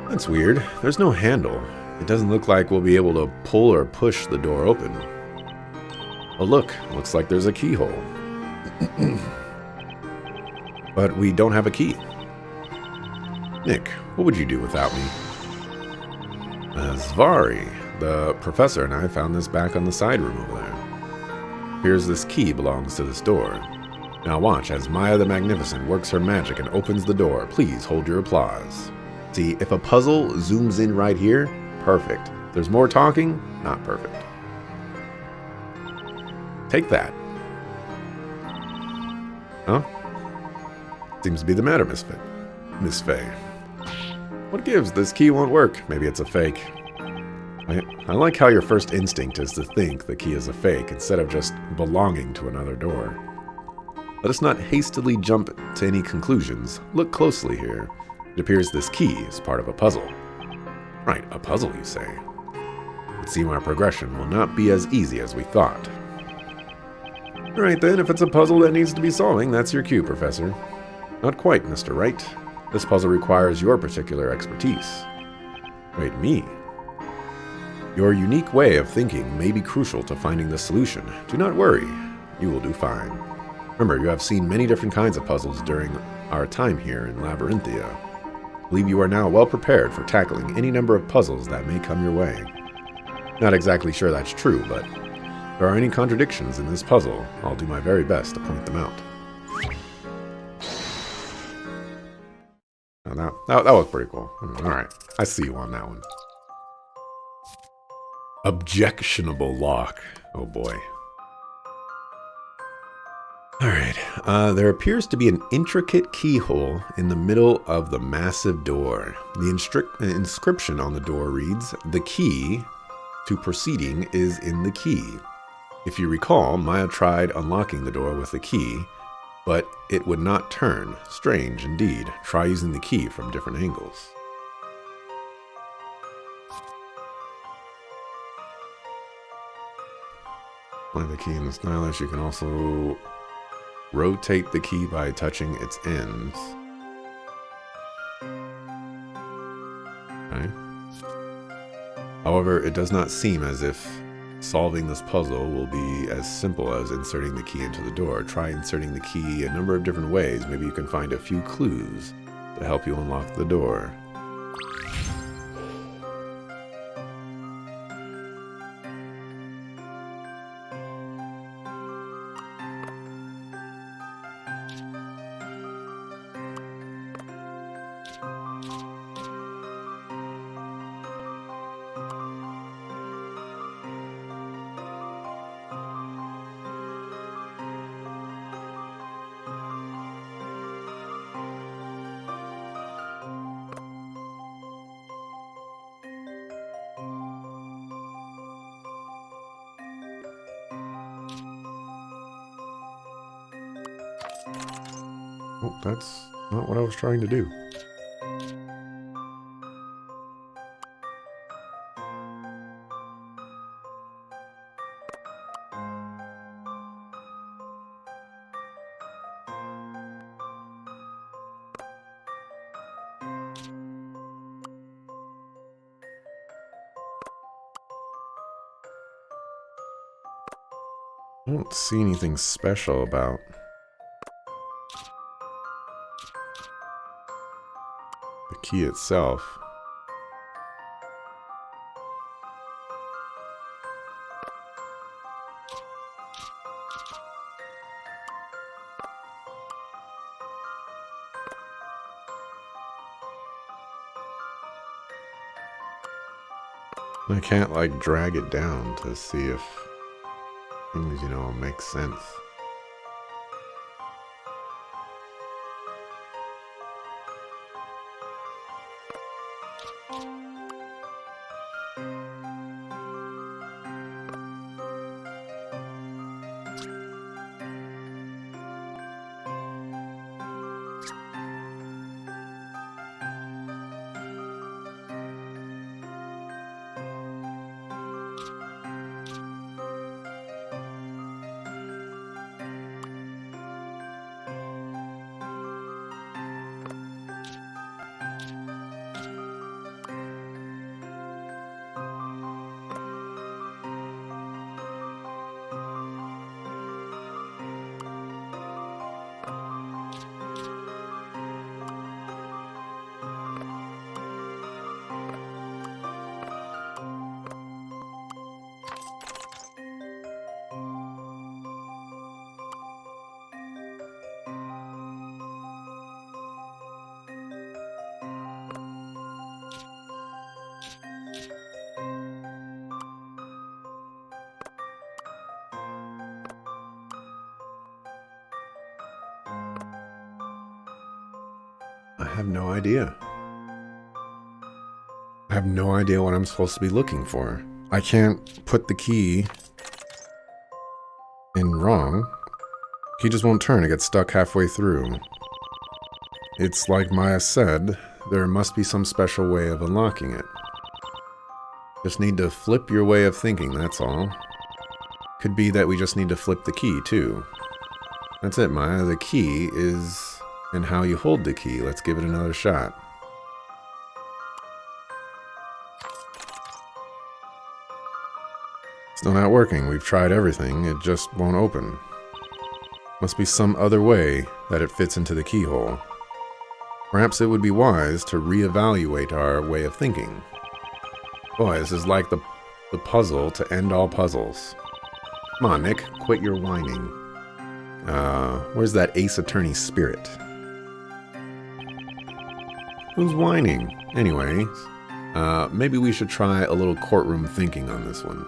That's weird. There's no handle. It doesn't look like we'll be able to pull or push the door open. Oh look, looks like there's a keyhole. But we don't have a key. Nick, what would you do without me? Zvari, the professor and I found this back on the side room over there. Here's this key belongs to this door. Now watch as Maya the Magnificent works her magic and opens the door. Please hold your applause. See, if a puzzle zooms in right here, perfect. If there's more talking, not perfect. Take that. Huh? Seems to be the matter, Miss Faye. What gives? This key won't work. Maybe it's a fake. I like how your first instinct is to think the key is a fake instead of just belonging to another door. Let us not hastily jump to any conclusions. Look closely here. It appears this key is part of a puzzle. Right, a puzzle, you say? It seems our progression will not be as easy as we thought. Alright then, if it's a puzzle that needs to be solving, that's your cue, Professor. Not quite, Mr. Wright. This puzzle requires your particular expertise. Wait, me? Your unique way of thinking may be crucial to finding the solution. Do not worry. You will do fine. Remember, you have seen many different kinds of puzzles during our time here in Labyrinthia. I believe you are now well prepared for tackling any number of puzzles that may come your way. Not exactly sure that's true, but if there are any contradictions in this puzzle, I'll do my very best to point them out. That was pretty cool. Alright, I see you on that one. Objectionable lock. Oh boy. Alright, there appears to be an intricate keyhole in the middle of the massive door. The inscription on the door reads, "The key to proceeding is in the key." If you recall, Maya tried unlocking the door with the key, but it would not turn. Strange indeed. Try using the key from different angles. Find the key in the stylus. You can also rotate the key by touching its ends. Okay. However, it does not seem as if solving this puzzle will be as simple as inserting the key into the door. Try inserting the key a number of different ways. Maybe you can find a few clues to help you unlock the door. Oh, that's not what I was trying to do. I don't see anything special about the key itself. I can't like drag it down to see if things, make sense. have no idea. I have no idea what I'm supposed to be looking for. I can't put the key in wrong. Key just won't turn. It gets stuck halfway through. It's like Maya said, there must be some special way of unlocking it. Just need to flip your way of thinking, that's all. Could be that we just need to flip the key, too. That's it, Maya. The key is in how you hold the key. Let's give it another shot. Still not working. We've tried everything. It just won't open. Must be some other way that it fits into the keyhole. Perhaps it would be wise to reevaluate our way of thinking. Boy, this is like the puzzle to end all puzzles. Come on, Nick. Quit your whining. Where's that Ace Attorney spirit? Who's whining? Anyways, maybe we should try a little courtroom thinking on this one.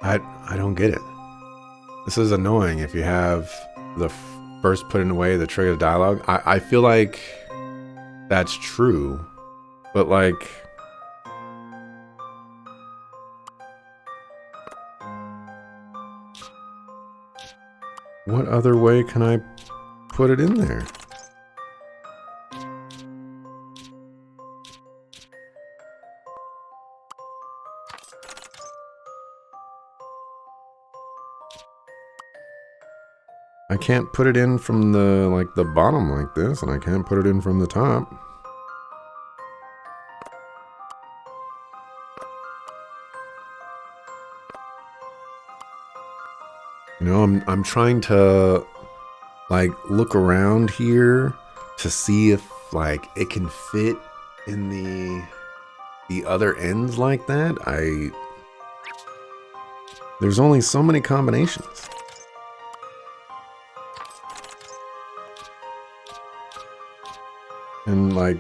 I don't get it. This is annoying if you have the first put in away the trigger dialogue. I feel like that's true, but like... what other way can I put it in there? I can't put it in from the bottom like this, and I can't put it in from the top. You know, I'm trying to like look around here to see if like it can fit in the other ends like that. There's only so many combinations. And like...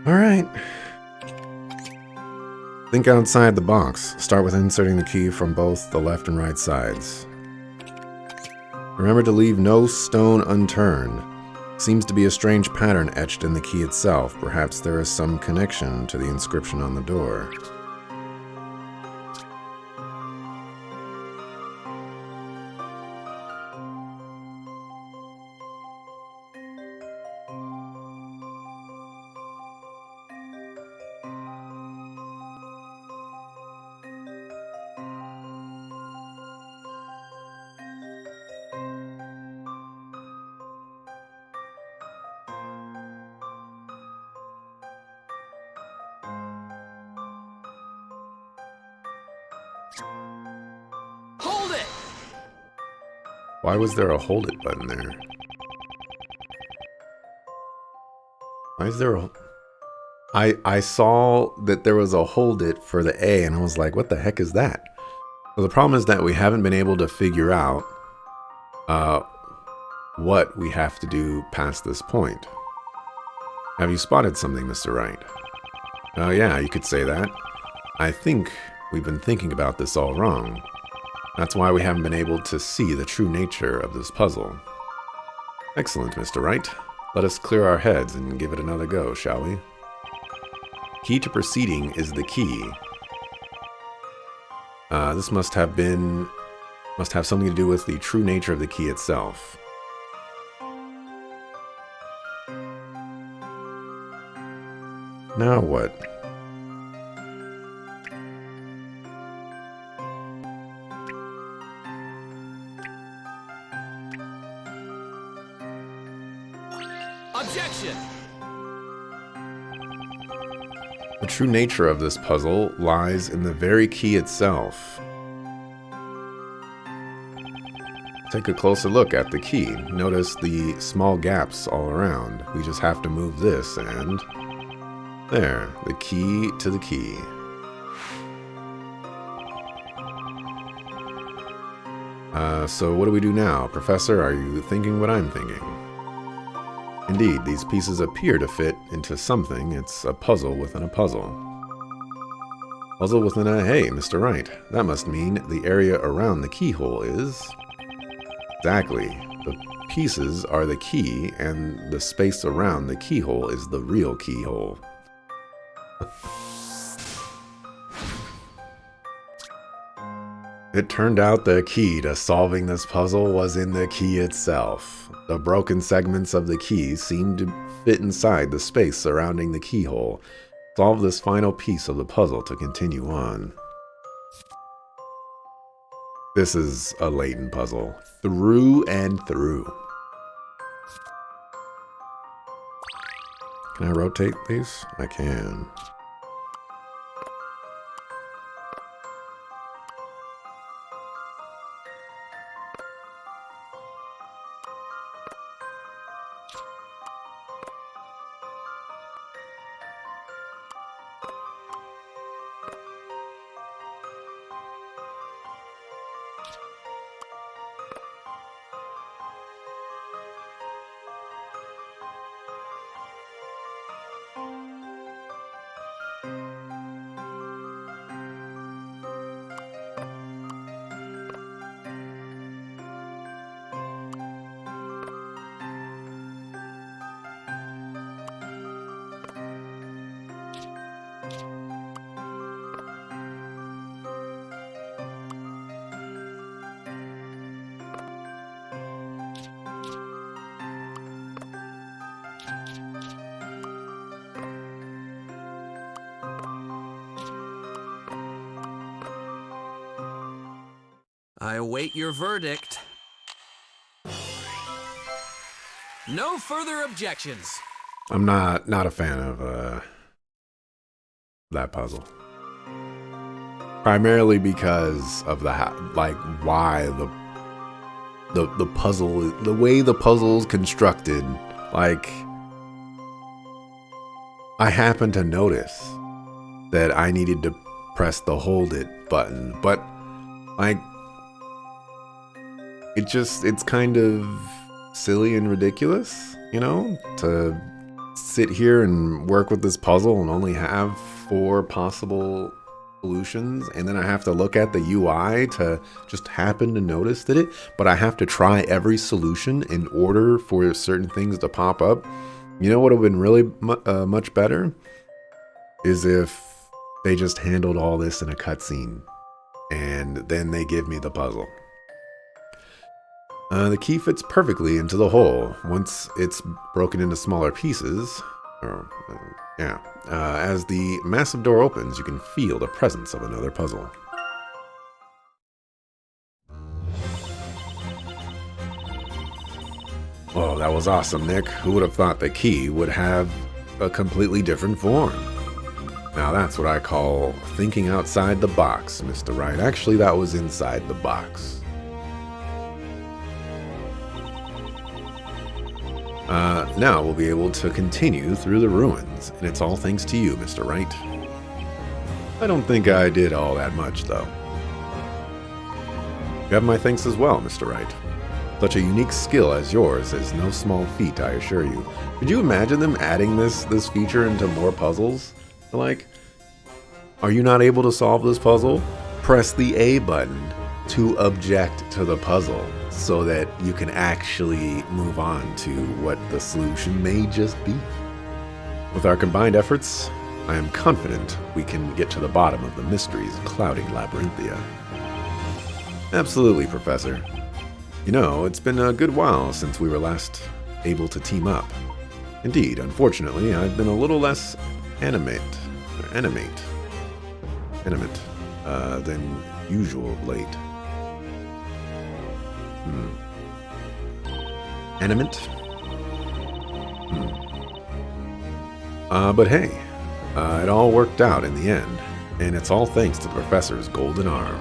all right. Think outside the box. Start with inserting the key from both the left and right sides. Remember to leave no stone unturned. Seems to be a strange pattern etched in the key itself. Perhaps there is some connection to the inscription on the door. Hold it! Why was there a hold it button there? Why is there a... I saw that there was a hold it for the A, and I was like, what the heck is that? So the problem is that we haven't been able to figure out what we have to do past this point. Have you spotted something, Mr. Wright? Oh yeah, you could say that. I think we've been thinking about this all wrong. That's why we haven't been able to see the true nature of this puzzle. Excellent, Mr. Wright. Let us clear our heads and give it another go, shall we? Key to proceeding is the key. This must have something to do with the true nature of the key itself. Now what? Objection! The true nature of this puzzle lies in the very key itself. Take a closer look at the key. Notice the small gaps all around. We just have to move this and... there, the key to the key. So what do we do now? Professor, are you thinking what I'm thinking? Indeed, these pieces appear to fit into something. It's a puzzle within a puzzle. Puzzle within a... hey, Mr. Wright. That must mean the area around the keyhole is... exactly. The pieces are the key, and the space around the keyhole is the real keyhole. It turned out the key to solving this puzzle was in the key itself. The broken segments of the key seemed to fit inside the space surrounding the keyhole. Solve this final piece of the puzzle to continue on. This is a Layton puzzle, through and through. Can I rotate these? I can. I await your verdict. No further objections. I'm not a fan of that puzzle. Primarily because of the why the puzzle, the way the puzzle's constructed. Like, I happened to notice that I needed to press the hold it button, but like, it's kind of silly and ridiculous, you know, to sit here and work with this puzzle and only have 4 possible solutions, and then I have to look at the UI to just happen to notice but I have to try every solution in order for certain things to pop up. You know what would have been really much better is if they just handled all this in a cutscene and then they give me the puzzle. The key fits perfectly into the hole once it's broken into smaller pieces. As the massive door opens, you can feel the presence of another puzzle. Oh, that was awesome, Nick. Who would have thought the key would have a completely different form? Now that's what I call thinking outside the box, Mr. Wright. Actually, that was inside the box. Now we'll be able to continue through the ruins, and it's all thanks to you, Mr. Wright. I don't think I did all that much, though. You have my thanks as well, Mr. Wright. Such a unique skill as yours is no small feat, I assure you. Could you imagine them adding this feature into more puzzles? Like, are you not able to solve this puzzle? Press the A button to object to the puzzle, so that you can actually move on to what the solution may just be. With our combined efforts, I am confident we can get to the bottom of the mysteries clouding Labyrinthia. Absolutely, Professor. You know, it's been a good while since we were last able to team up. Indeed, unfortunately, I've been a little less animate, or animate, than usual of late. Animate? But hey, it all worked out in the end, and it's all thanks to the professor's golden arm.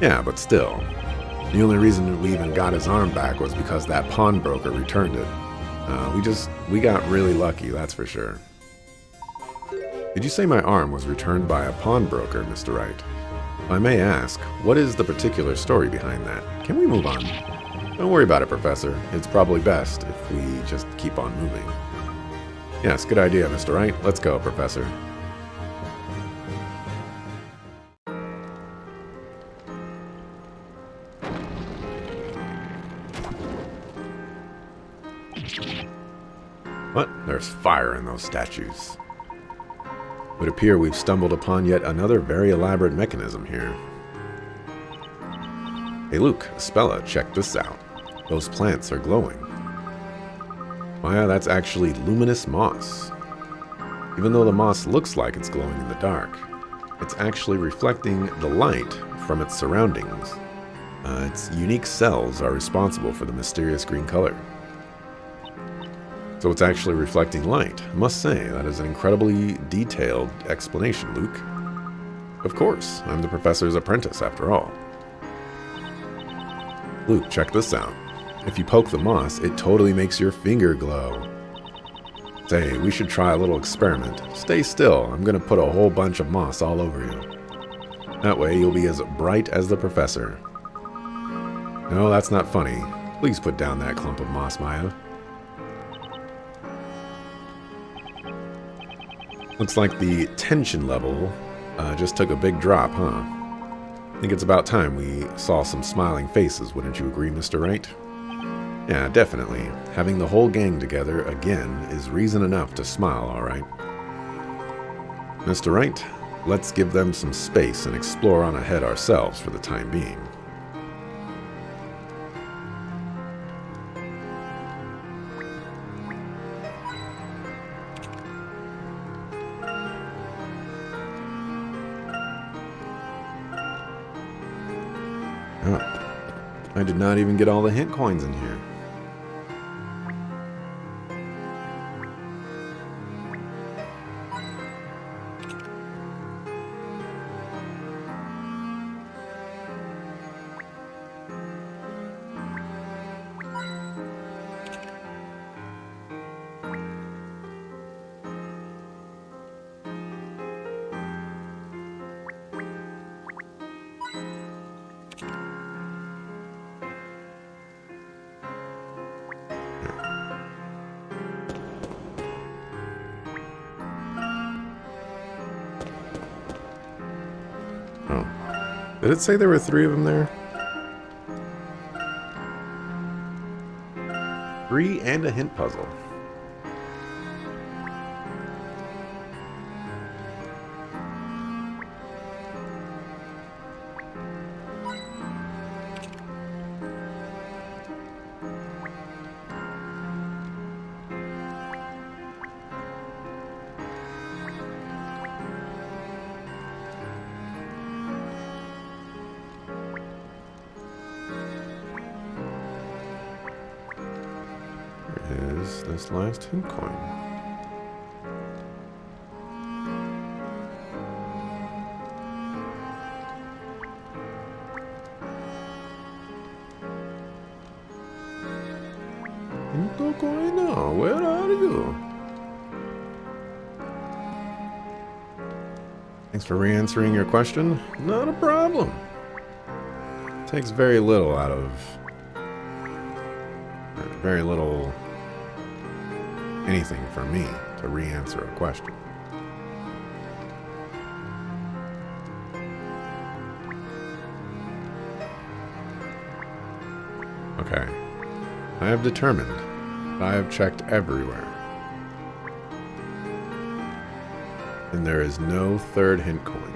Yeah, but still, the only reason we even got his arm back was because that pawnbroker returned it. We got really lucky, that's for sure. Did you say my arm was returned by a pawnbroker, Mr. Wright? If I may ask, what is the particular story behind that? Can we move on? Don't worry about it, Professor. It's probably best if we just keep on moving. Yes, good idea, Mr. Wright. Let's go, Professor. What? There's fire in those statues. It would appear we've stumbled upon yet another very elaborate mechanism here. Hey Luke, Spella, check this out. Those plants are glowing. Maya, that's actually luminous moss. Even though the moss looks like it's glowing in the dark, it's actually reflecting the light from its surroundings. Its unique cells are responsible for the mysterious green color. So it's actually reflecting light. I must say, that is an incredibly detailed explanation, Luke. Of course, I'm the professor's apprentice after all. Luke, check this out. If you poke the moss, it totally makes your finger glow. Say, we should try a little experiment. Stay still, I'm gonna put a whole bunch of moss all over you. That way you'll be as bright as the professor. No, that's not funny. Please put down that clump of moss, Maya. Looks like the tension level just took a big drop, huh? I think it's about time we saw some smiling faces, wouldn't you agree, Mr. Wright? Yeah, definitely. Having the whole gang together again is reason enough to smile, all right. Mr. Wright, let's give them some space and explore on ahead ourselves for the time being. I did not even get all the hint coins in here. Did it say there were 3 of them there? 3 and a hint puzzle. Is this last hint coin? Hint coin now, where are you? Thanks for re-answering your question. Not a problem. Takes very little out of... very little... anything from me to re-answer a question. Okay. I have determined that I have checked everywhere. And there is no 3rd hint coin,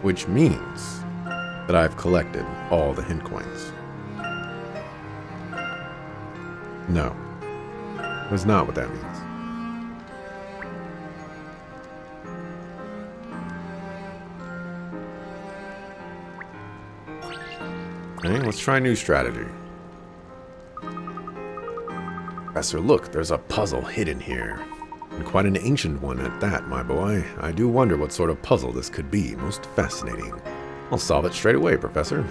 which means that I've collected all the hint coins. No. Was not what that means. Okay, let's try a new strategy. Professor, look, there's a puzzle hidden here. And quite an ancient one at that, my boy. I do wonder what sort of puzzle this could be. Most fascinating. I'll solve it straight away, Professor.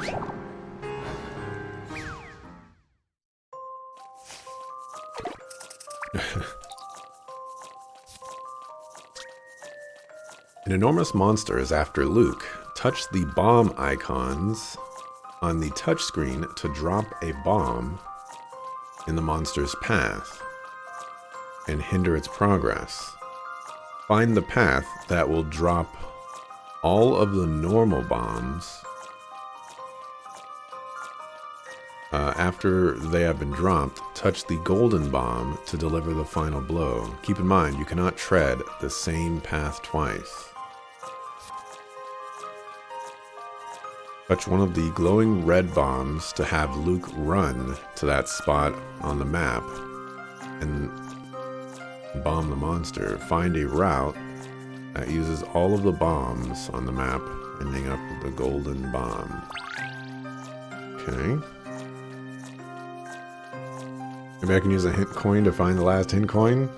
An enormous monster is after Luke. Touch the bomb icons on the touchscreen to drop a bomb in the monster's path and hinder its progress. Find the path that will drop all of the normal bombs after they have been dropped. Touch the golden bomb to deliver the final blow. Keep in mind, you cannot tread the same path twice. Touch one of the glowing red bombs to have Luke run to that spot on the map and bomb the monster. Find a route that uses all of the bombs on the map, ending up with the golden bomb. Okay. Maybe I can use a hint coin to find the last hint coin.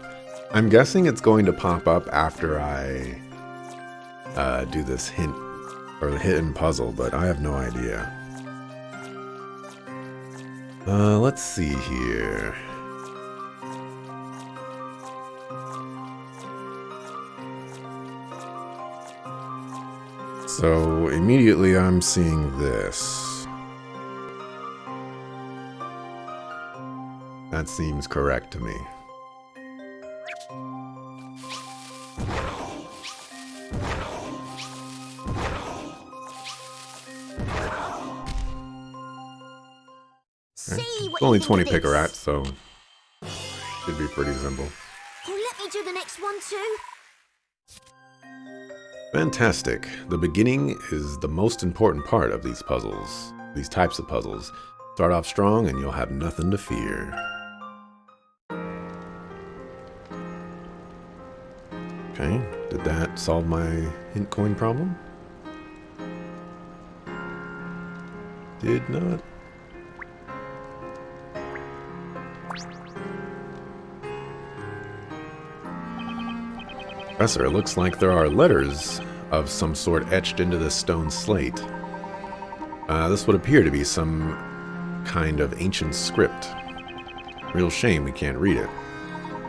I'm guessing it's going to pop up after I do this hint or the hidden puzzle, but I have no idea. Let's see here. So immediately I'm seeing this. That seems correct to me. It's only 20 pickerats, so should be pretty simple. Oh, let me do the next one too. Fantastic. The beginning is the most important part of these puzzles. These types of puzzles. Start off strong and you'll have nothing to fear. Okay, did that solve my hint coin problem? Did not. Professor, it looks like there are letters of some sort etched into this stone slate. This would appear to be some kind of ancient script. Real shame we can't read it.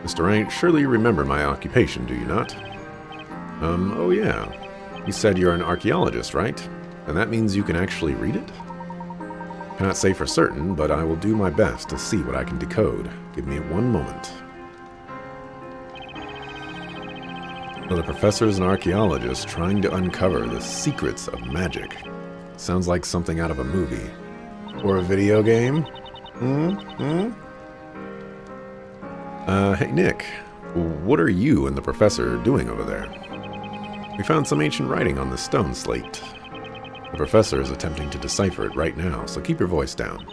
Mr. Wright, surely you remember my occupation, do you not? Oh yeah. You said you're an archaeologist, right? And that means you can actually read it? Cannot say for certain, but I will do my best to see what I can decode. Give me one moment. So the professor is an archaeologist trying to uncover the secrets of magic. Sounds like something out of a movie. Or a video game? Hey Nick, what are you and the professor doing over there? We found some ancient writing on the stone slate. The professor is attempting to decipher it right now, so keep your voice down.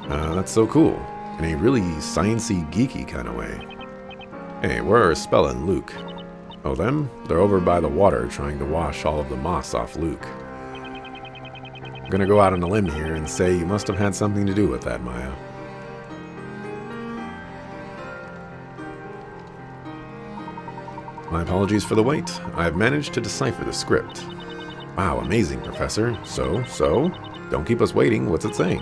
That's so cool. In a really sciencey, geeky kind of way. Hey, where are Spella and Luke? Oh, them? They're over by the water trying to wash all of the moss off Luke. I'm gonna go out on a limb here and say you must have had something to do with that, Maya. My apologies for the wait. I've managed to decipher the script. Wow, amazing, Professor. So? Don't keep us waiting. What's it saying?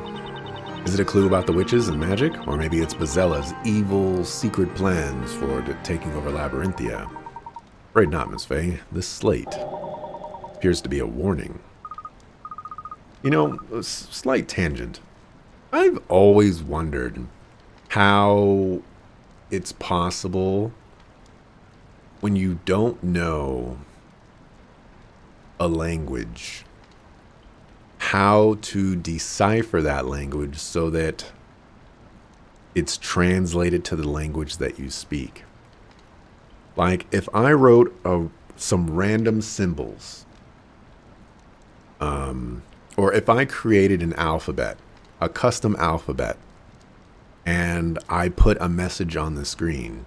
Is it a clue about the witches and magic? Or maybe it's Bazella's evil, secret plans for taking over Labyrinthia? Afraid not, Miss Faye. This slate appears to be a warning. You know, a slight tangent. I've always wondered how it's possible when you don't know a language, how to decipher that language so that it's translated to the language that you speak. Like, if I wrote some random symbols, or if I created an alphabet, a custom alphabet, and I put a message on the screen,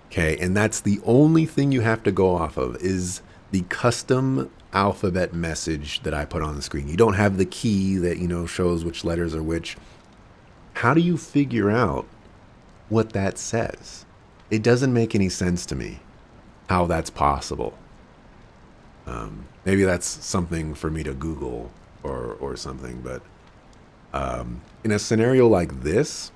okay, and that's the only thing you have to go off of is the custom alphabet message that I put on the screen. You don't have the key that, shows which letters are which. How do you figure out what that says? It doesn't make any sense to me how that's possible. Maybe that's something for me to Google or something, but in a scenario like this,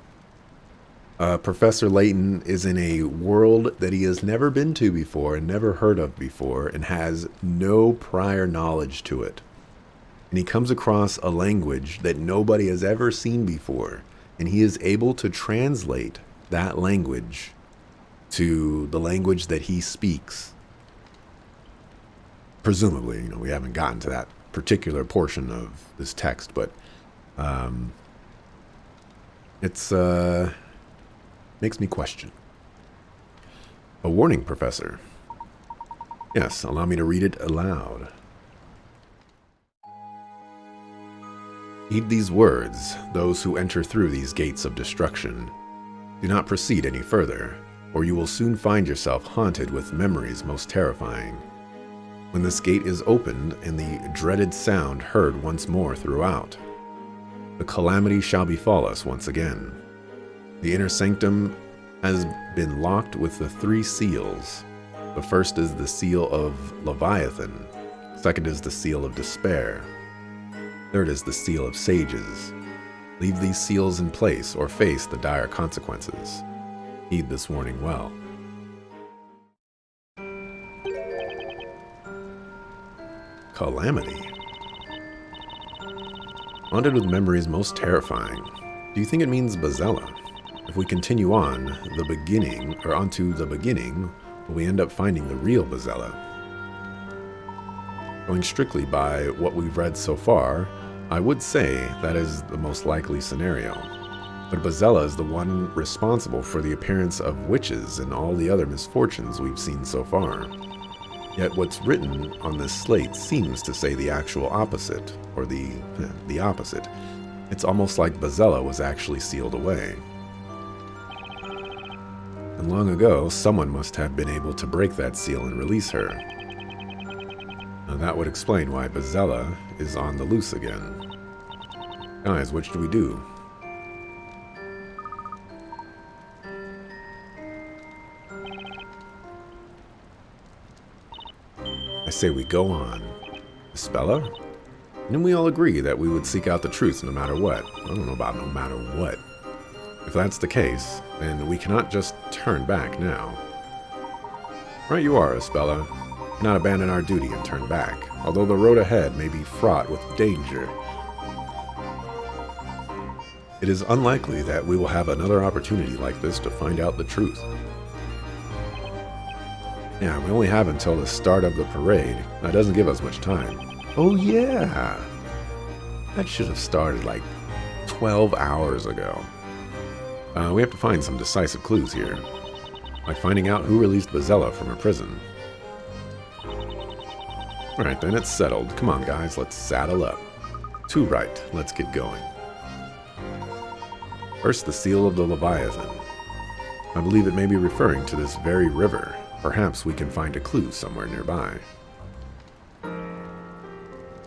Professor Layton is in a world that he has never been to before and never heard of before and has no prior knowledge to it. And he comes across a language that nobody has ever seen before, and he is able to translate that language to the language that he speaks. Presumably, we haven't gotten to that particular portion of this text, but it's makes me question. A warning, Professor. Yes, allow me to read it aloud. Heed these words, those who enter through these gates of destruction. Do not proceed any further, or you will soon find yourself haunted with memories most terrifying. When this gate is opened and the dreaded sound heard once more throughout, the calamity shall befall us once again. The inner sanctum has been locked with the 3 seals. The first is the seal of Leviathan. Second is the seal of despair. Third is the seal of sages. Leave these seals in place or face the dire consequences. Heed this warning well. Calamity. Haunted with memories most terrifying. Do you think it means Bazella? If we continue on onto the beginning, will we end up finding the real Bazella? Going strictly by what we've read so far, I would say that is the most likely scenario. But Bazella is the one responsible for the appearance of witches and all the other misfortunes we've seen so far. Yet what's written on this slate seems to say the actual opposite, or the opposite. It's almost like Bazella was actually sealed away. And long ago, someone must have been able to break that seal and release her. Now that would explain why Bazella is on the loose again. Guys, what should we do? I say we go on. Spella? Didn't we all agree that we would seek out the truth no matter what? I don't know about no matter what. If that's the case, then we cannot just turn back now. Right you are, Spella. We cannot abandon our duty and turn back, although the road ahead may be fraught with danger. It is unlikely that we will have another opportunity like this to find out the truth. Yeah, we only have until the start of the parade. That doesn't give us much time. Oh yeah! That should have started like 12 hours ago. We have to find some decisive clues here. Like finding out who released Bazella from her prison. Alright then, it's settled. Come on guys, let's saddle up. To Wright, let's get going. First, the seal of the Leviathan. I believe it may be referring to this very river. Perhaps we can find a clue somewhere nearby.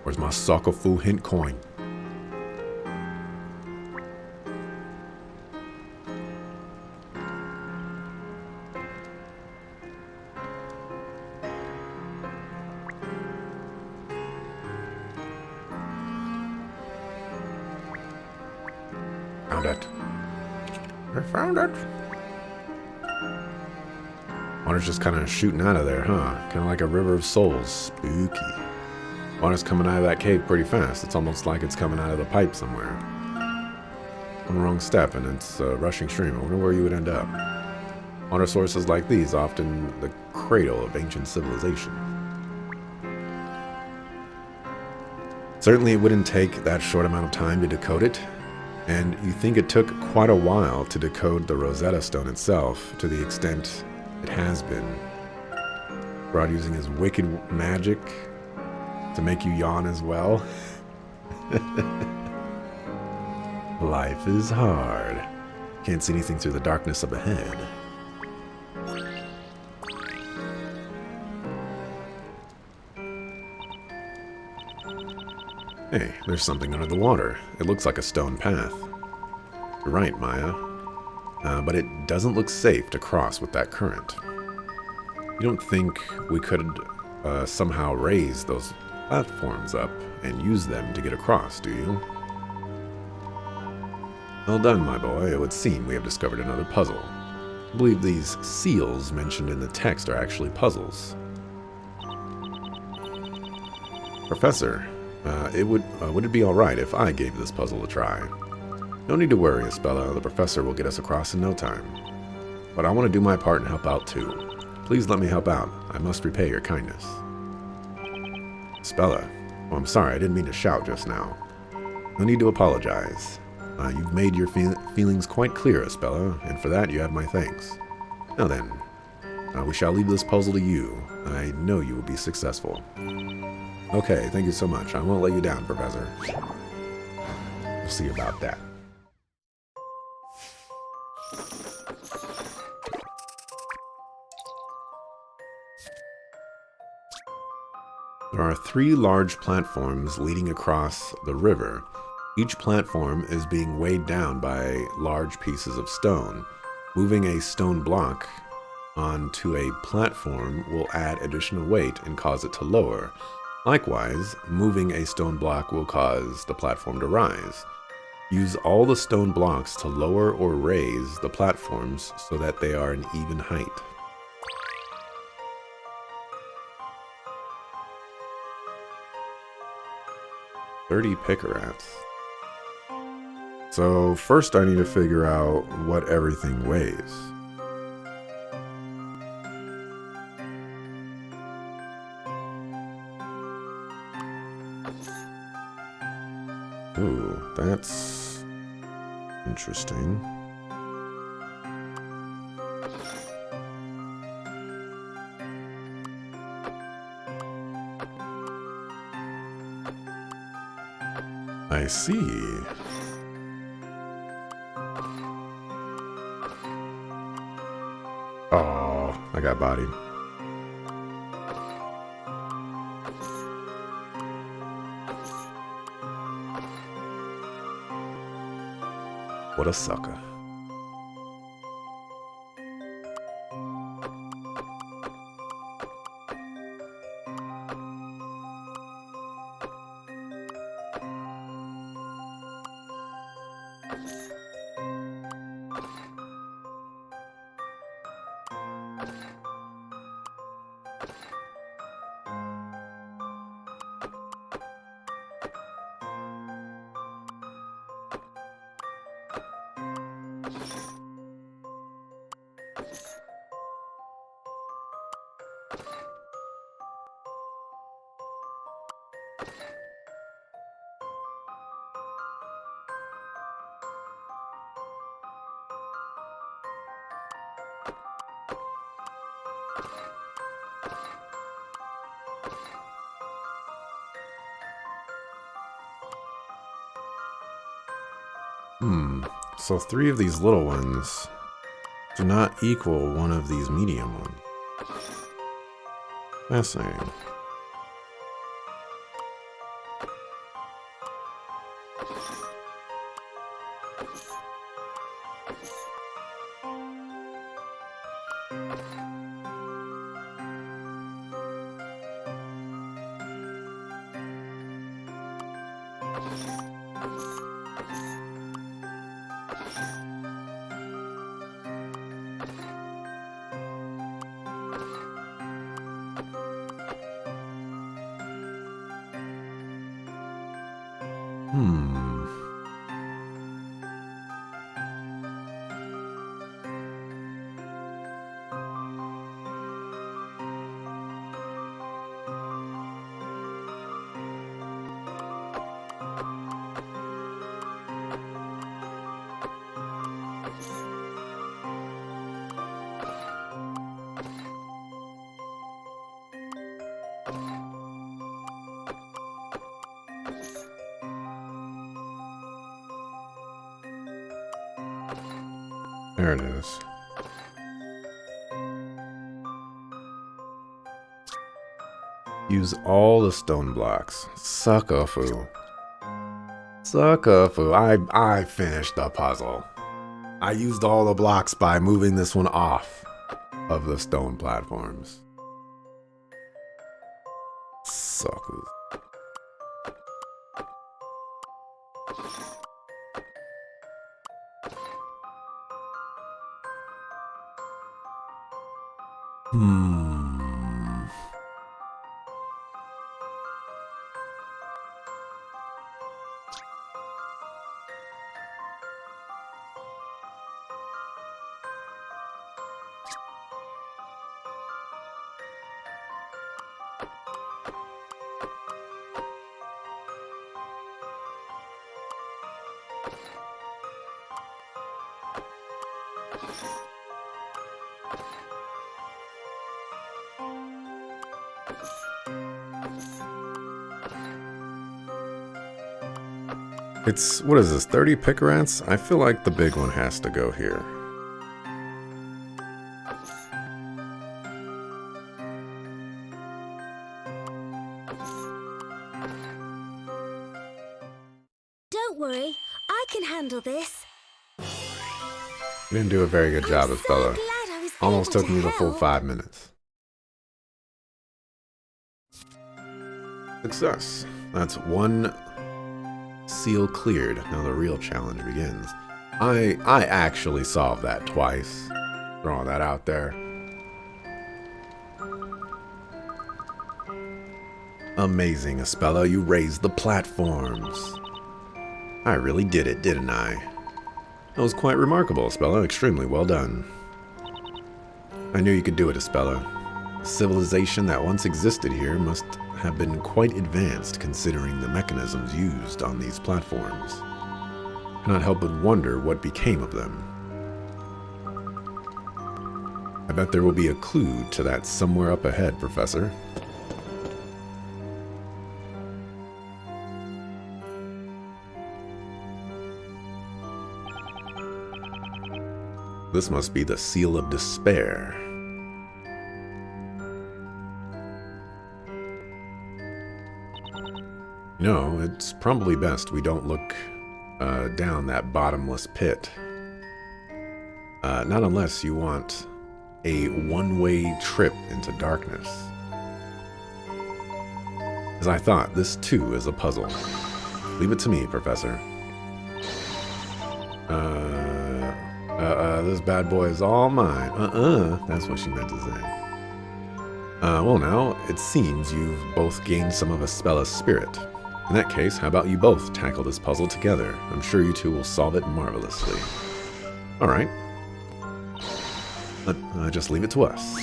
Where's my soccer fool hint coin? Found it. I found it. Water's just kind of shooting out of there, huh? Kind of like a river of souls. Spooky. Water's coming out of that cave pretty fast. It's almost like it's coming out of the pipe somewhere. One wrong step and it's a rushing stream. I wonder where you would end up. Water sources like these, often the cradle of ancient civilization. Certainly it wouldn't take that short amount of time to decode it. And you think it took quite a while to decode the Rosetta Stone itself, to the extent it has been. Rod using his wicked magic to make you yawn as well. Life is hard. Can't see anything through the darkness up ahead. Hey, there's something under the water. It looks like a stone path. You're right, Maya. But it doesn't look safe to cross with that current. You don't think we could somehow raise those platforms up and use them to get across, do you? Well done, my boy. It would seem we have discovered another puzzle. I believe these seals mentioned in the text are actually puzzles. Professor, would it be alright if I gave this puzzle a try? No need to worry, Espella. The professor will get us across in no time. But I want to do my part and help out too. Please let me help out. I must repay your kindness. Espella. Oh, I'm sorry. I didn't mean to shout just now. No need to apologize. You've made your feelings quite clear, Espella, and for that you have my thanks. Now then, we shall leave this puzzle to you. I know you will be successful. Okay, thank you so much. I won't let you down, Professor. We'll see about that. There are 3 large platforms leading across the river. Each platform is being weighed down by large pieces of stone. Moving a stone block onto a platform will add additional weight and cause it to lower. Likewise, moving a stone block will cause the platform to rise. Use all the stone blocks to lower or raise the platforms so that they are an even height. $30 pickerats. So first I need to figure out what everything weighs. Ooh, that's interesting. I see. Oh, I got bodied. What a sucker. So 3 of these little ones do not equal one of these medium ones. Fascinating. There it is. Use all the stone blocks. Suck-a-foo. Suckafu. I finished the puzzle. I used all the blocks by moving this one off of the stone platforms. Suckers. It's, what is this, 30 picarats? I feel like the big one has to go here. Don't worry, I can handle this. You didn't do a very good job, I'm so Estella. glad I was Almost able took to me the full help. 5 minutes. Success. That's one seal cleared. Now the real challenge begins. I actually solved that twice. Throwing that out there. Amazing, Espella. You raised the platforms. I really did it, didn't I? That was quite remarkable, Espella. Extremely well done. I knew you could do it, Espella. The civilization that once existed here must have been quite advanced considering the mechanisms used on these platforms. I cannot help but wonder what became of them. I bet there will be a clue to that somewhere up ahead, Professor. This must be the Seal of Despair. You know, it's probably best we don't look down that bottomless pit. Not unless you want a one-way trip into darkness. As I thought, this too is a puzzle. Leave it to me, Professor. This bad boy is all mine. That's what she meant to say. Well now, it seems you've both gained some of Espella's spirit. In that case, how about you both tackle this puzzle together? I'm sure you two will solve it marvelously. Alright. Just leave it to us.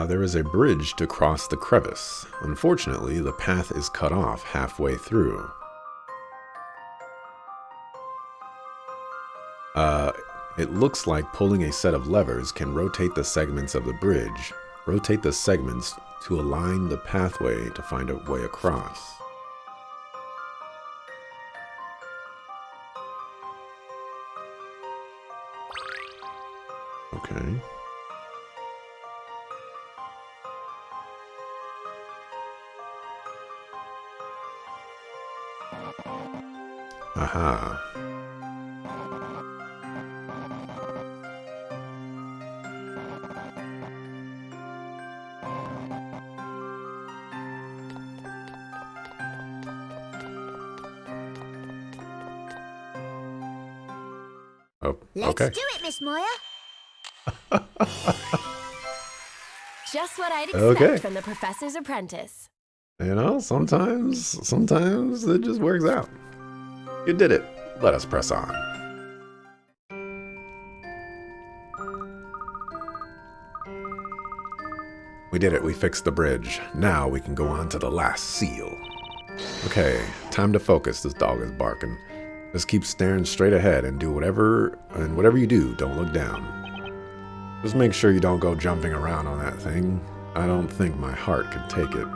There is a bridge to cross the crevice. Unfortunately, the path is cut off halfway through. It looks like pulling a set of levers can rotate the segments of the bridge. Rotate the segments to align the pathway to find a way across. Okay. Aha. Oh, Let's okay. do it, Miss Moya. Just what I'd expect Okay. from the professor's apprentice. You know, sometimes it just works out. You did it. Let us press on. We did it. We fixed the bridge. Now we can go on to the last seal. Okay, time to focus. This dog is barking. Just keep staring straight ahead and do whatever you do, don't look down. Just make sure you don't go jumping around on that thing. I don't think my heart could take it.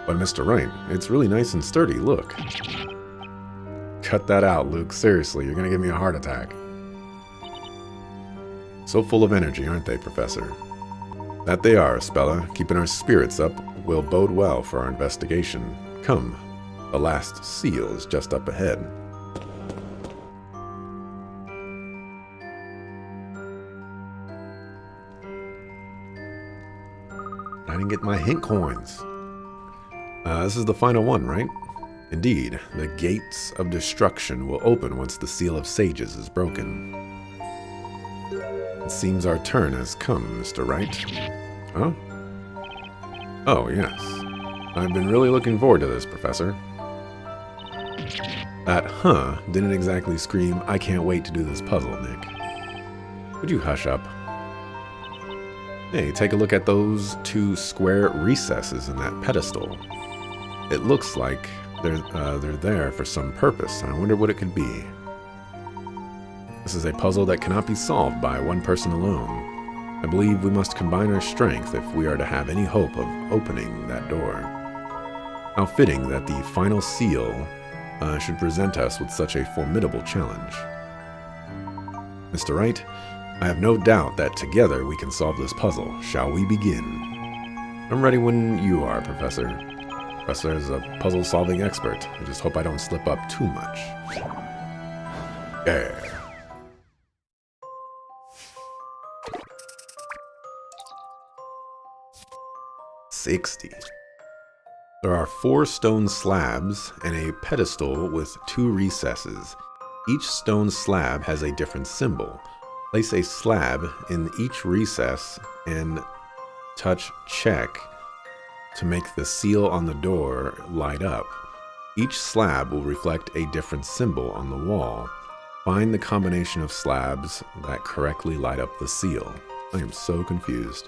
But Mr. Wright, it's really nice and sturdy, look. Cut that out, Luke. Seriously, you're gonna give me a heart attack. So full of energy, aren't they, Professor? That they are, Spella. Keeping our spirits up will bode well for our investigation. Come, the last seal is just up ahead. I didn't get my hint coins. This is the final one, right? Indeed, the gates of destruction will open once the seal of sages is broken. It seems our turn has come, Mr. Wright. Huh? Oh, yes. I've been really looking forward to this, Professor. That huh didn't exactly scream, I can't wait to do this puzzle, Nick. Would you hush up? Hey, take a look at those two square recesses in that pedestal. It looks like they're there for some purpose, and I wonder what it could be. This is a puzzle that cannot be solved by one person alone. I believe we must combine our strength if we are to have any hope of opening that door. How fitting that the final seal should present us with such a formidable challenge. Mr. Wright, I have no doubt that together we can solve this puzzle. Shall we begin? I'm ready when you are, Professor. Professor is a puzzle-solving expert. I just hope I don't slip up too much. Yeah. $60. There are 4 stone slabs and a pedestal with 2 recesses. Each stone slab has a different symbol. Place a slab in each recess and touch check to make the seal on the door light up. Each slab will reflect a different symbol on the wall. Find the combination of slabs that correctly light up the seal. I am so confused.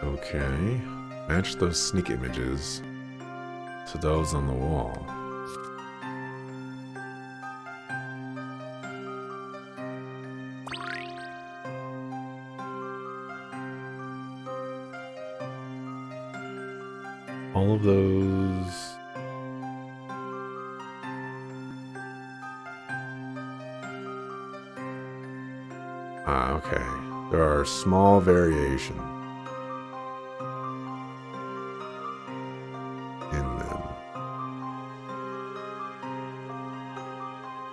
Okay, match those sneak images to those on the wall. All of those... okay. There are small variations.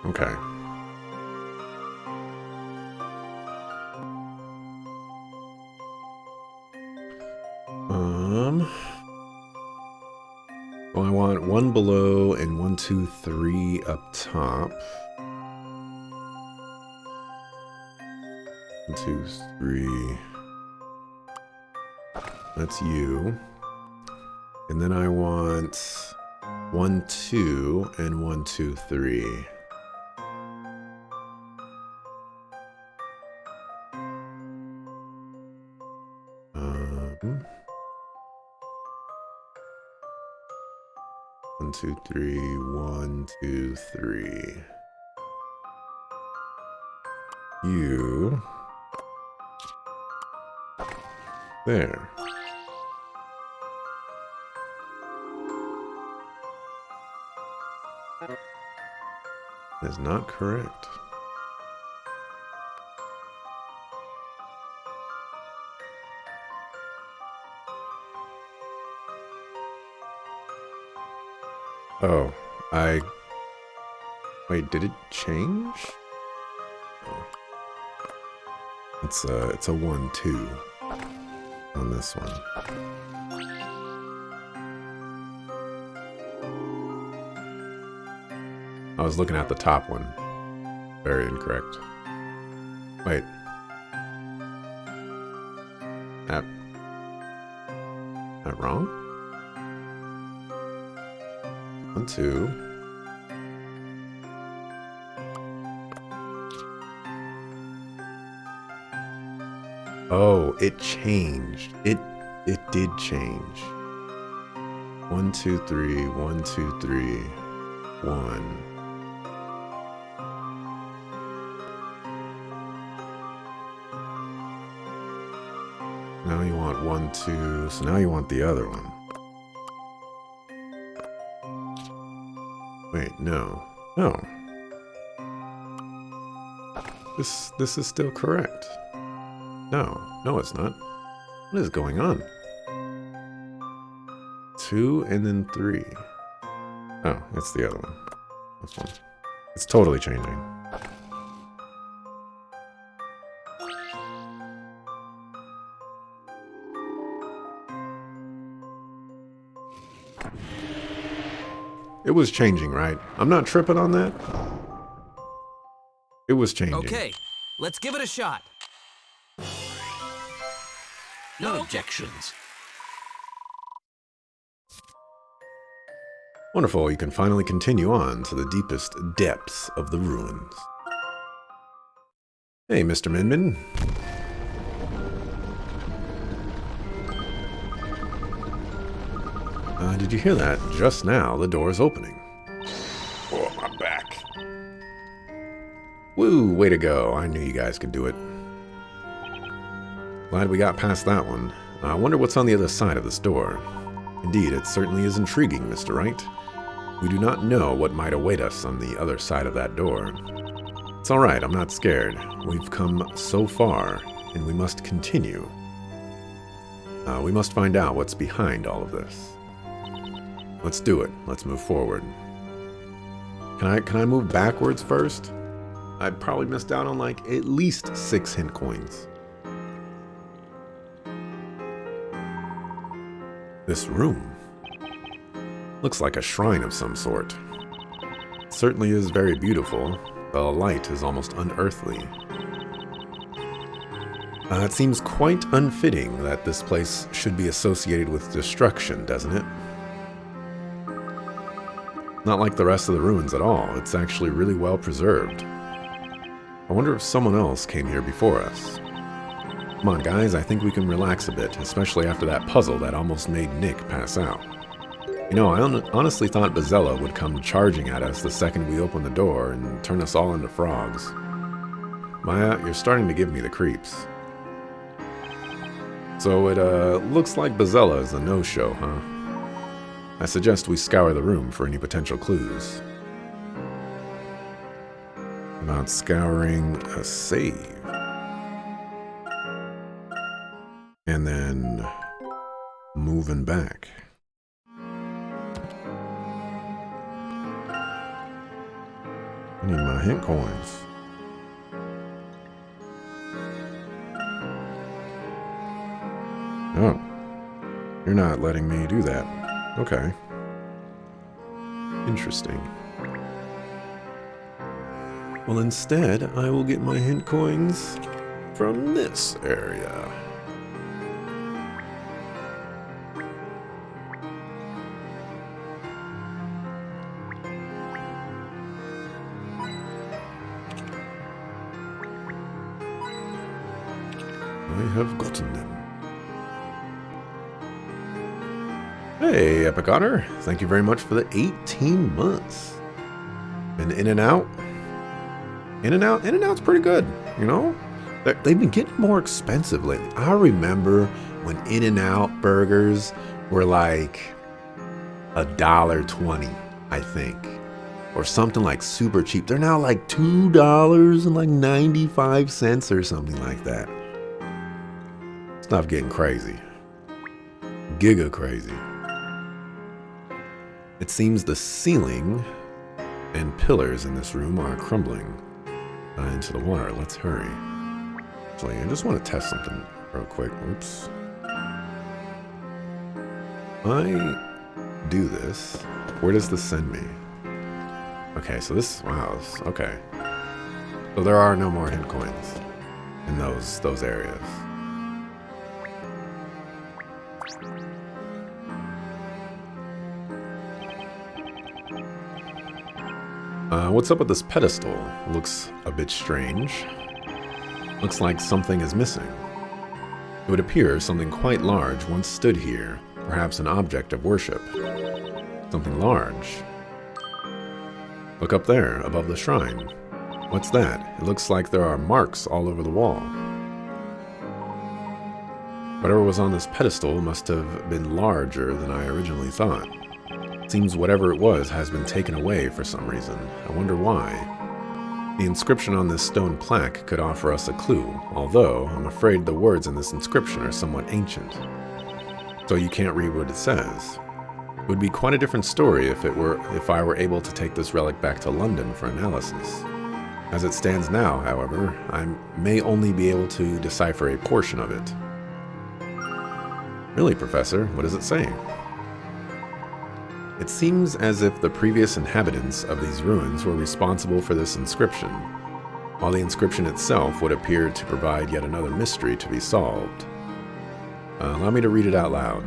Okay. Well, I want 1 below and 1, 2, 3 up top. 1, 2, 3. That's you. And then I want 1, 2 and 1, 2, 3. One, two, three. 1, 2, 3. You. There. That is not correct. Oh, wait, did it change? Oh. It's a 1, 2 on this one. I was looking at the top one. Very incorrect. Wait. That wrong? 1, 2. Oh, it changed. It did change. 1, 2, 3. 1, 2, 3. 1. Now you want 1, 2. So now you want the other one. Wait, no. No. This is still correct. No. No, it's not. What is going on? 2 and then 3. Oh, it's the other one. This one. It's totally changing. It was changing, right? I'm not tripping on that. It was changing. Okay, let's give it a shot. No objections. Wonderful, you can finally continue on to the deepest depths of the ruins. Hey, Mr. Minmin. Did you hear that? Just now, the door's opening. Oh, my back. Woo, way to go. I knew you guys could do it. Glad we got past that one. I wonder what's on the other side of this door. Indeed, it certainly is intriguing, Mr. Wright. We do not know what might await us on the other side of that door. It's alright, I'm not scared. We've come so far, and we must continue. We must find out what's behind all of this. Let's do it. Let's move forward. Can I move backwards first? I probably missed out on like at least 6 hint coins. This room looks like a shrine of some sort. It certainly is very beautiful. The light is almost unearthly. It seems quite unfitting that this place should be associated with destruction, doesn't it? Not like the rest of the ruins at all. It's actually really well preserved. I wonder if someone else came here before us. Come on, guys, I think we can relax a bit, especially after that puzzle that almost made Nick pass out. You know, I honestly thought Bazella would come charging at us the second we opened the door and turn us all into frogs. Maya, you're starting to give me the creeps. So it looks like Bazella is a no-show, huh? I suggest we scour the room for any potential clues. About scouring a save. And then moving back. I need my hint coins. Oh. You're not letting me do that. Okay. Interesting. Well, instead, I will get my hint coins from this area. I have gotten them. Hey, Epic Otter. Thank you very much for the 18 months. Been in and out. In and out's pretty good, you know? They've been getting more expensive lately. I remember when In-N-Out burgers were like $1.20, I think. Or something like super cheap. They're now like $2.95 or something like that. Stuff getting crazy. Giga crazy. It seems the ceiling and pillars in this room are crumbling into the water. Let's hurry. Actually, I just want to test something real quick. Oops. I do this. Where does this send me? Okay, so this, wow, okay. So there are no more hint coins in those areas. What's up with this pedestal? Looks a bit strange. Looks like something is missing. It would appear something quite large once stood here, perhaps an object of worship. Something large. Look up there, above the shrine. What's that? It looks like there are marks all over the wall. Whatever was on this pedestal must have been larger than I originally thought. Seems whatever it was has been taken away for some reason. I wonder why. The inscription on this stone plaque could offer us a clue, although I'm afraid the words in this inscription are somewhat ancient. So you can't read what it says. It would be quite a different story if I were able to take this relic back to London for analysis. As it stands now, however, I may only be able to decipher a portion of it. Really, Professor, what does it say? It seems as if the previous inhabitants of these ruins were responsible for this inscription, while the inscription itself would appear to provide yet another mystery to be solved. Allow me to read it out loud.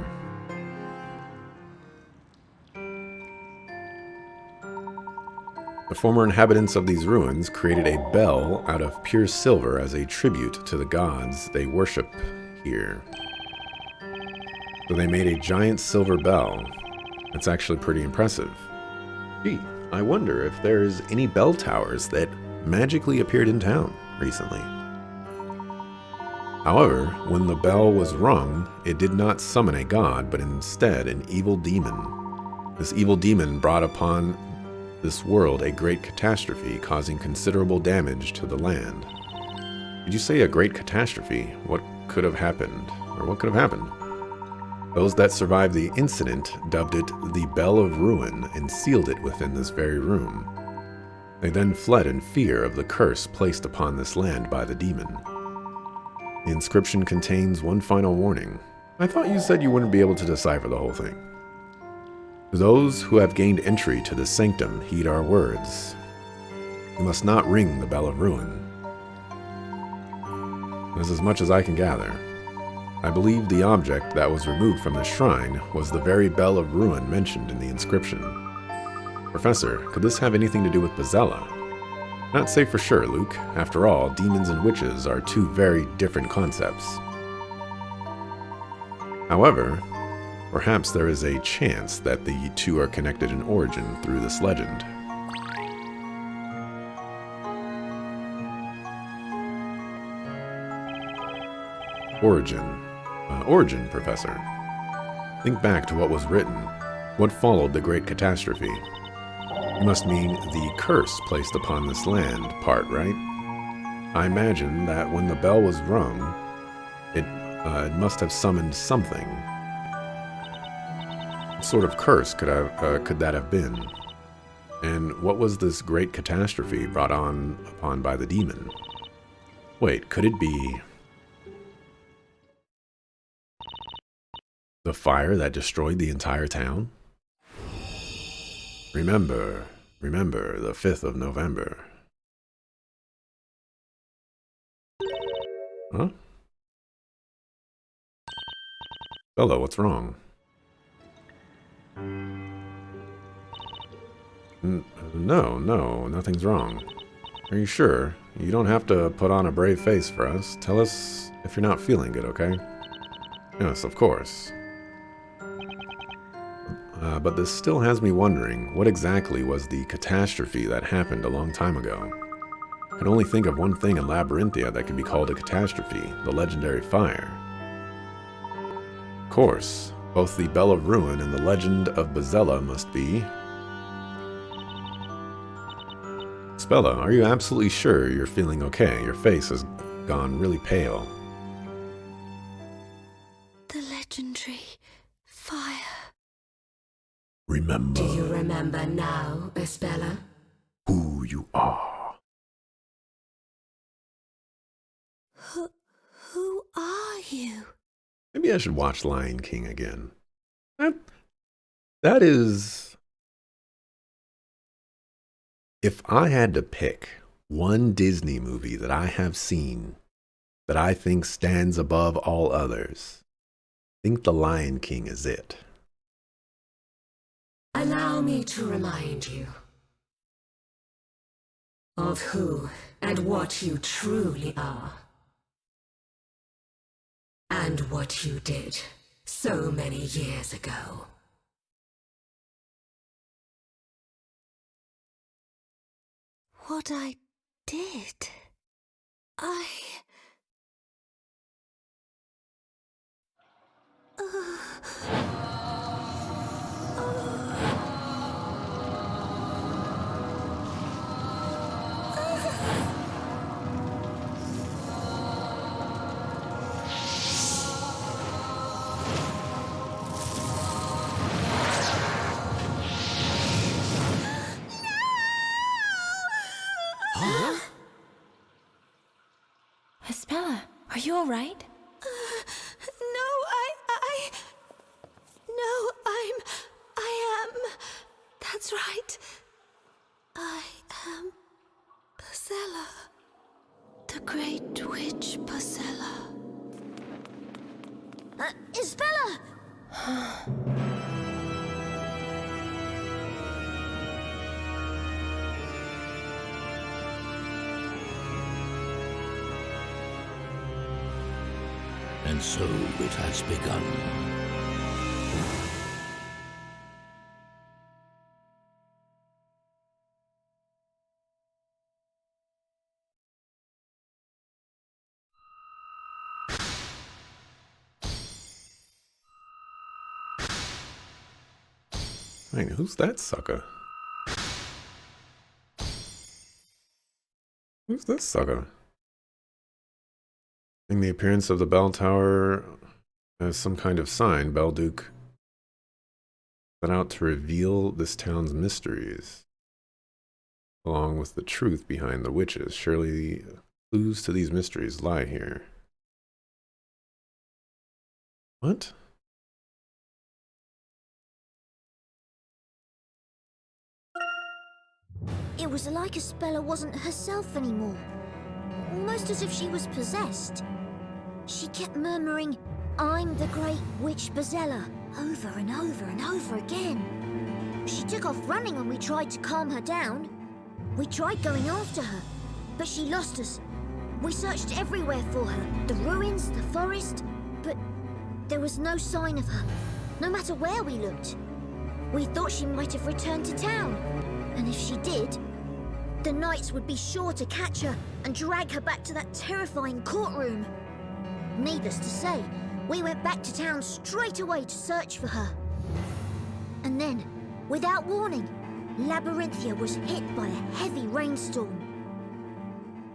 The former inhabitants of these ruins created a bell out of pure silver as a tribute to the gods they worship here. So they made a giant silver bell. That's actually pretty impressive. Gee, I wonder if there's any bell towers that magically appeared in town recently. However, when the bell was rung, it did not summon a god, but instead an evil demon. This evil demon brought upon this world a great catastrophe, causing considerable damage to the land. Did you say a great catastrophe? What could have happened? Or what could have happened? Those that survived the incident dubbed it the Bell of Ruin and sealed it within this very room. They then fled in fear of the curse placed upon this land by the demon. The inscription contains one final warning. I thought you said you wouldn't be able to decipher the whole thing. To those who have gained entry to this sanctum, heed our words. You must not ring the Bell of Ruin. That's as much as I can gather. I believe the object that was removed from the shrine was the very Bell of Ruin mentioned in the inscription. Professor, could this have anything to do with Bezella? Not say for sure, Luke. After all, demons and witches are two very different concepts. However, perhaps there is a chance that the two are connected in origin through this legend. Origin, Professor. Think back to what was written. What followed the great catastrophe? You must mean the curse placed upon this land part, right? I imagine that when the bell was rung, it must have summoned something. What sort of curse could that have been? And what was this great catastrophe brought upon by the demon? Wait, could it be the fire that destroyed the entire town? Remember, the 5th of November. Huh? Bella, what's wrong? No, nothing's wrong. Are you sure? You don't have to put on a brave face for us. Tell us if you're not feeling good, okay? Yes, of course. But this still has me wondering, what exactly was the catastrophe that happened a long time ago? I can only think of one thing in Labyrinthia that could be called a catastrophe, the legendary fire. Of course, both the Bell of Ruin and the legend of Bezella must be. Spella, are you absolutely sure you're feeling okay? Your face has gone really pale. The legendary fire. Remember. Do you remember now, Espella? Who you are. Who are you? Maybe I should watch Lion King again. That is... If I had to pick one Disney movie that I have seen that I think stands above all others, I think The Lion King is it. Allow me to remind you of who and what you truly are. And what you did so many years ago. What I did? Espella, are you all right? No, I am. That's right. I am Pasella. The Great Witch Pasella. Isabella! And so it has begun. Wait, who's that sucker? Who's this sucker? In the appearance of the bell tower as some kind of sign, Belduke set out to reveal this town's mysteries, along with the truth behind the witches. Surely clues to these mysteries lie here. What? It was like Isabella wasn't herself anymore. Almost as if she was possessed. She kept murmuring, "I'm the Great Witch Pasella," over and over and over again. She took off running when we tried to calm her down. We tried going after her, but she lost us. We searched everywhere for her, the ruins, the forest, but there was no sign of her, no matter where we looked. We thought she might have returned to town, and if she did, the knights would be sure to catch her and drag her back to that terrifying courtroom. Needless to say, we went back to town straight away to search for her. And then, without warning, Labyrinthia was hit by a heavy rainstorm.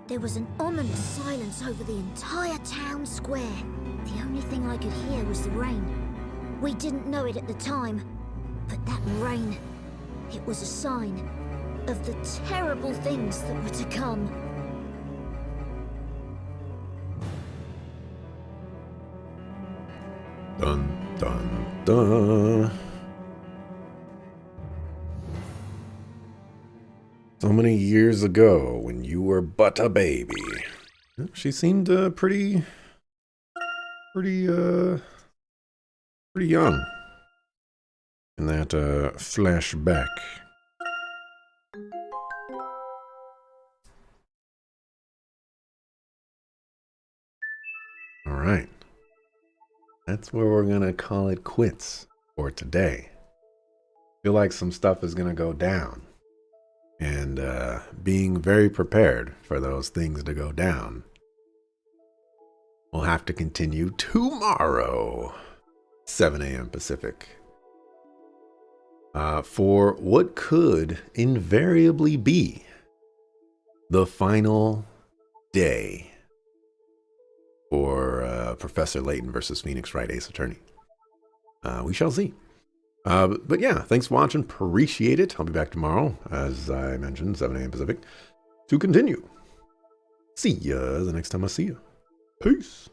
There was an ominous silence over the entire town square. The only thing I could hear was the rain. We didn't know it at the time, but that rain, it was a sign of the terrible things that were to come. Dun, dun, dun. So many years ago, when you were but a baby. She seemed pretty young in that flashback. All right. That's where we're going to call it quits for today. Feel like some stuff is going to go down. And being very prepared for those things to go down. We'll have to continue tomorrow, 7 a.m. Pacific. For what could invariably be the final day for Professor Layton versus Phoenix Wright Ace Attorney. We shall see. But yeah, thanks for watching. Appreciate it. I'll be back tomorrow, as I mentioned, 7 a.m. Pacific, to continue. See ya the next time I see you. Peace.